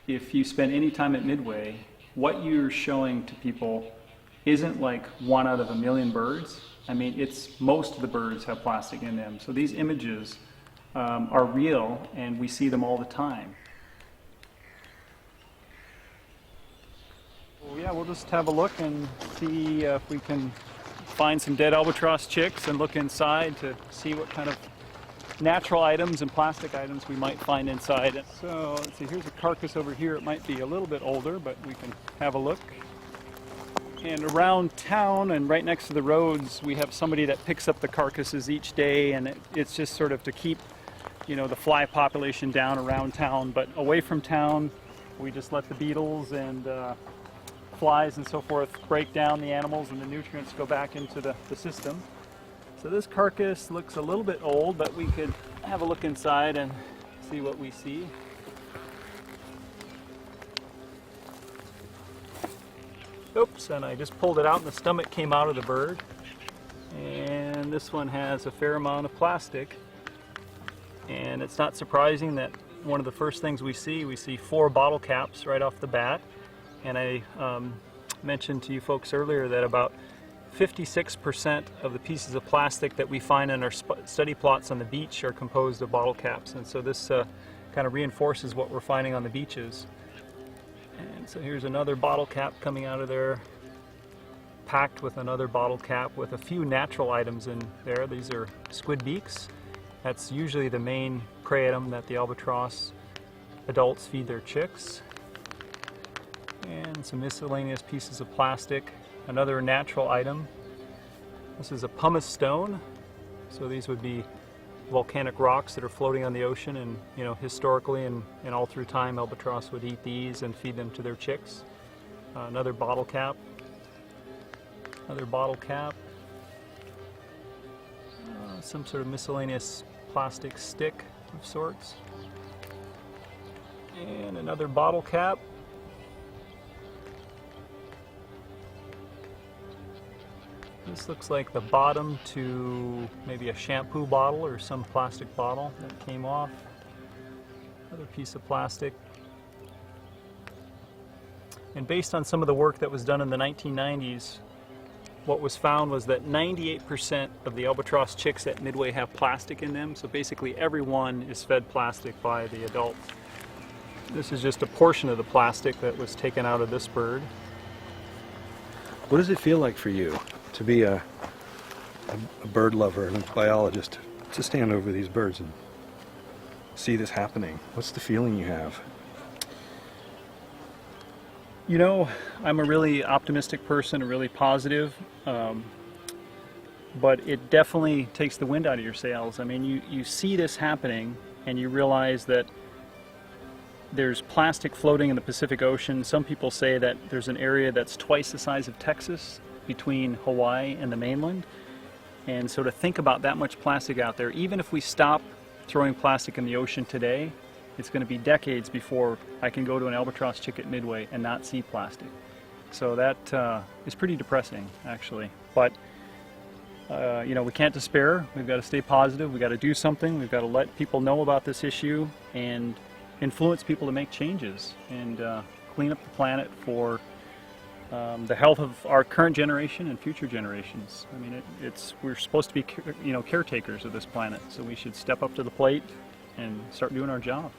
if you spend any time at Midway, what you're showing to people isn't like 1 out of a million birds. I mean, most of the birds have plastic in them. So these images are real, and we see them all the time. Well, yeah, we'll just have a look and see if we can find some dead albatross chicks and look inside to see what kind of natural items and plastic items we might find inside. So let's see, here's a carcass over here. It might be a little bit older, but we can have a look. And around town and right next to the roads, we have somebody that picks up the carcasses each day, and it's just sort of to keep, you know, the fly population down around town. But away from town, we just let the beetles and flies and so forth break down the animals, and the nutrients go back into the system. So this carcass looks a little bit old, but we could have a look inside and see what we see. Oops, and I just pulled it out and the stomach came out of the bird. And this one has a fair amount of plastic. And it's not surprising that one of the first things we see 4 bottle caps right off the bat. And I mentioned to you folks earlier that about 56% of the pieces of plastic that we find in our study plots on the beach are composed of bottle caps. And so this kind of reinforces what we're finding on the beaches. And so here's another bottle cap coming out of there, packed with another bottle cap with a few natural items in there. These are squid beaks. That's usually the main prey item that the albatross adults feed their chicks. And some miscellaneous pieces of plastic. Another natural item. This is a pumice stone. So these would be volcanic rocks that are floating on the ocean, and you know, historically and all through time, albatross would eat these and feed them to their chicks. Another bottle cap. Another bottle cap. Some sort of miscellaneous plastic stick of sorts. And another bottle cap. This looks like the bottom to maybe a shampoo bottle or some plastic bottle that came off. Another piece of plastic. And based on some of the work that was done in the 1990s, what was found was that 98% of the albatross chicks at Midway have plastic in them. So basically everyone is fed plastic by the adult. This is just a portion of the plastic that was taken out of this bird. What does it feel like for you to be a bird lover and a biologist, to stand over these birds and see this happening? What's the feeling you have? You know, I'm a really optimistic person, really positive, but it definitely takes the wind out of your sails. I mean, you see this happening and you realize that there's plastic floating in the Pacific Ocean. Some people say that there's an area that's twice the size of Texas between Hawaii and the mainland. And so to think about that much plastic out there, even if we stop throwing plastic in the ocean today, it's going to be decades before I can go to an albatross chick at Midway and not see plastic. So that is pretty depressing, actually. But you know, we can't despair. We've got to stay positive. We've got to do something. We've got to let people know about this issue and influence people to make changes and clean up the planet for the health of our current generation and future generations. I mean, we're supposed to be, you know, caretakers of this planet, so we should step up to the plate and start doing our job.